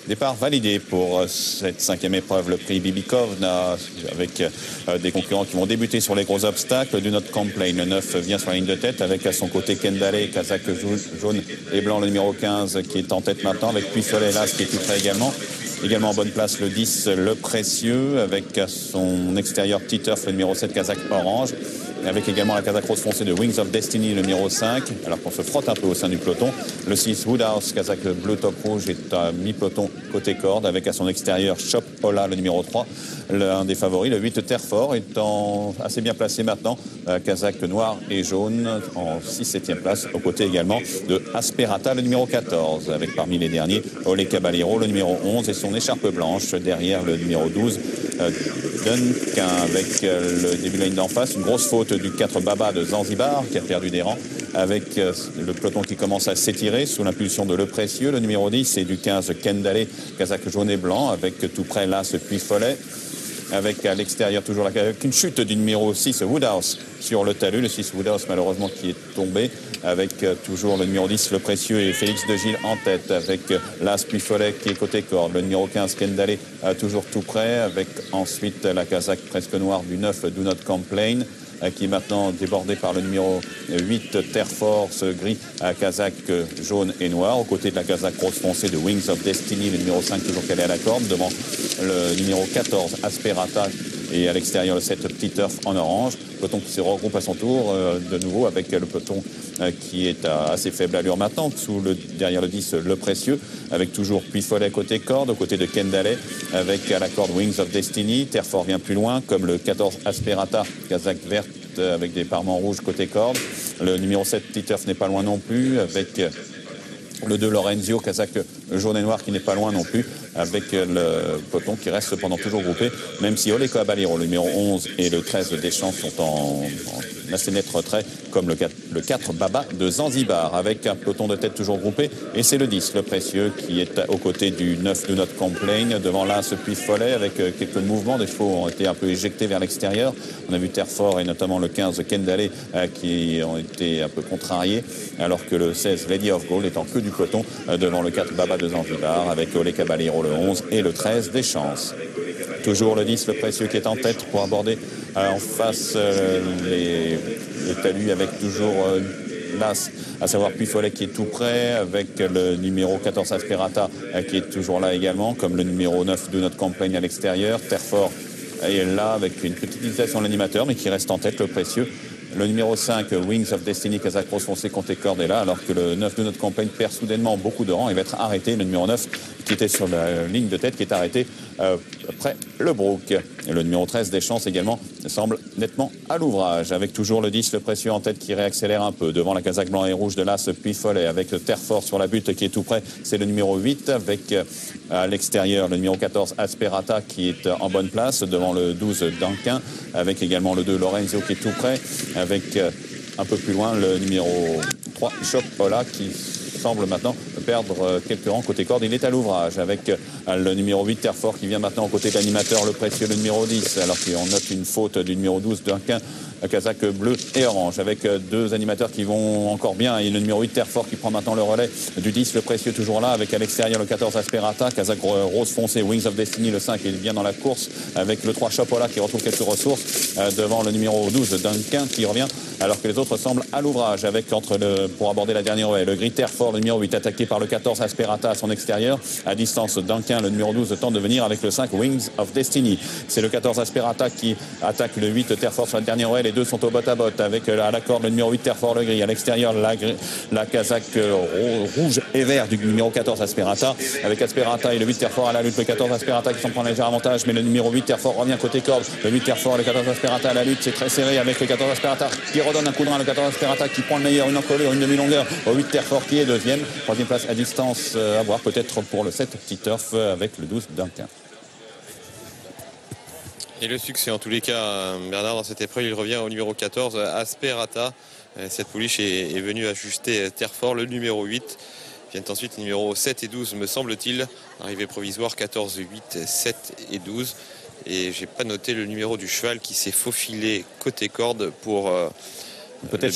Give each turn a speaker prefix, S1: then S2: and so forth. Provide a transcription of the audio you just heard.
S1: Départ validé pour cette cinquième épreuve, le prix Bibikov, avec des concurrents qui vont débuter sur les gros obstacles. Do Not Complain, le 9 vient sur la ligne de tête avec à son côté Kendale, Kazakh jaune et blanc, le numéro 15 qui est en tête maintenant, avec Puy-Follet Las qui est tout près également. Également en bonne place le 10, le Précieux, avec à son extérieur Titeuf, le numéro 7, Kazakh orange. Avec également la Kazakh rose foncée de Wings of Destiny, le numéro 5, alors qu'on se frotte un peu au sein du peloton. Le 6, Woodhouse, Kazakh bleu top rouge, est à mi-peloton côté corde, avec à son extérieur Shop Ola, le numéro 3, l'un des favoris. Le 8, Terfort, étant assez bien placé maintenant, Kazakh noir et jaune, en 6-7e place, aux côtés également de Asperata, le numéro 14, avec parmi les derniers, Ole Caballero, le numéro 11, et son écharpe blanche, derrière le numéro 12, Duncan, avec le début de la ligne d'en face, une grosse faute du 4 Baba de Zanzibar qui a perdu des rangs, avec le peloton qui commence à s'étirer sous l'impulsion de Le Précieux, le numéro 10, et du 15 Kendale, Kazakh jaune et blanc, avec tout près là ce Puy-Follet, avec à l'extérieur toujours une chute du numéro 6 Woodhouse sur le talus, le 6 Woodhouse malheureusement qui est tombé, avec toujours le numéro 10 Le Précieux et Félix de Gilles en tête, avec l'As Puy-Follet qui est côté corde, le numéro 15 Kendale toujours tout près, avec ensuite la Kazakh presque noire du 9 Do Not Complain, qui est maintenant débordé par le numéro 8 Terfort, ce gris Kazakh jaune et noir, aux côtés de la Kazakh rose foncée de Wings of Destiny, le numéro 5 toujours calé à la corde, devant le numéro 14 Asperata, et à l'extérieur le 7 Petit Turf en orange. Peloton qui se regroupe à son tour de nouveau, avec le peloton qui est à assez faible allure maintenant, derrière le 10 Le Précieux, avec toujours Puy-Follet côté corde, aux côtés de Kendale, avec à la corde Wings of Destiny. Terfort vient plus loin, comme le 14 Asperata, Kazakh verte avec des parements rouges côté corde. Le numéro 7 Petit Turf n'est pas loin non plus, avec le 2 Lorenzio, Kazakh jaune et noir qui n'est pas loin non plus, avec le peloton qui reste cependant toujours groupé, même si Ole Caballero, le numéro 11 et le 13 Deschamps sont en assez net retrait, comme le 4 Baba de Zanzibar, avec un peloton de tête toujours groupé, et c'est le 10 Le Précieux qui est aux côtés du 9 Do Not Complain, devant là ce Puy-Follet, avec quelques mouvements, des chevaux ont été un peu éjectés vers l'extérieur. On a vu Terfort et notamment le 15 Kendale qui ont été un peu contrariés, alors que le 16 Lady of Gold est en queue du peloton devant le 4 Baba de Zanzibar, avec Ole Caballero le 11 et le 13 Deschamps. Toujours le 10 Le Précieux qui est en tête pour aborder en face les talus, avec toujours l'As, à savoir Puy-Follet qui est tout près, avec le numéro 14 Asperata qui est toujours là également, comme le numéro 9 Do Not Complain à l'extérieur. Terfort est là avec une petite hésitation de l'animateur, mais qui reste en tête, Le Précieux. Le numéro 5, Wings of Destiny, Kazakh rose foncé, côté corde est là, alors que le 9 Do Not Complain perd soudainement beaucoup de rangs et va être arrêté. Le numéro 9, qui était sur la ligne de tête, qui est arrêté après le Brook. Et le numéro 13, Deschamps également, semble nettement à l'ouvrage, avec toujours le 10, Le Précieux en tête, qui réaccélère un peu devant la Kazakh blanc et rouge de l'As Puy-Follet, avec le Terfort sur la butte qui est tout près. C'est le numéro 8, avec à l'extérieur le numéro 14 Asperata qui est en bonne place devant le 12 Duncan, avec également le 2 Lorenzio qui est tout près, avec un peu plus loin le numéro 3 Shop Ola qui semble maintenant perdre quelques rangs côté corde. Il est à l'ouvrage, avec le numéro 8 Terfort qui vient maintenant aux côtés de l'animateur Le Précieux, le numéro 10, alors qu'on note une faute du numéro 12 Duncan, Kazakh bleu et orange, avec deux animateurs qui vont encore bien, et le numéro 8 Terfort qui prend maintenant le relais du 10 Le Précieux toujours là, avec à l'extérieur le 14 Asperata, Kazakh rose foncé, Wings of Destiny le 5 est bien dans la course, avec le 3 Chopola qui retrouve quelques ressources devant le numéro 12 Duncan qui revient, alors que les autres semblent à l'ouvrage, avec pour aborder la dernière relais, le gris Terfort, le numéro 8 attaqué par le 14 Asperata à son extérieur, à distance Duncan, le numéro 12 tente de venir avec le 5 Wings of Destiny. C'est le 14 Asperata qui attaque le 8 Terfort sur la dernière relais. Les deux sont au botte à botte, avec à la corde le numéro 8 Terfort, le gris, à l'extérieur la Kazakh rouge et vert du numéro 14 Asperata, avec Asperata et le 8 Terfort à la lutte. Le 14 Asperata qui s'en prend un léger avantage, mais le numéro 8 Terfort revient côté corde. Le 8 Terfort et le 14 Asperata à la lutte, c'est très serré, avec le 14 Asperata qui redonne un coup de rein, le 14 Asperata qui prend le meilleur, une encolure, une demi-longueur au 8 Terfort qui est deuxième. Troisième place à distance à voir peut-être pour le 7 Petit Turf avec le 12 Duncan.
S2: Et le succès en tous les cas, Bernard, dans cette épreuve, il revient au numéro 14, Asperata. Cette pouliche est venue ajuster Terfort, le numéro 8. Viennent ensuite les numéros 7 et 12, me semble-t-il. Arrivée provisoire 14, 8, 7 et 12. Et j'ai pas noté le numéro du cheval qui s'est faufilé côté corde pour
S1: peut-être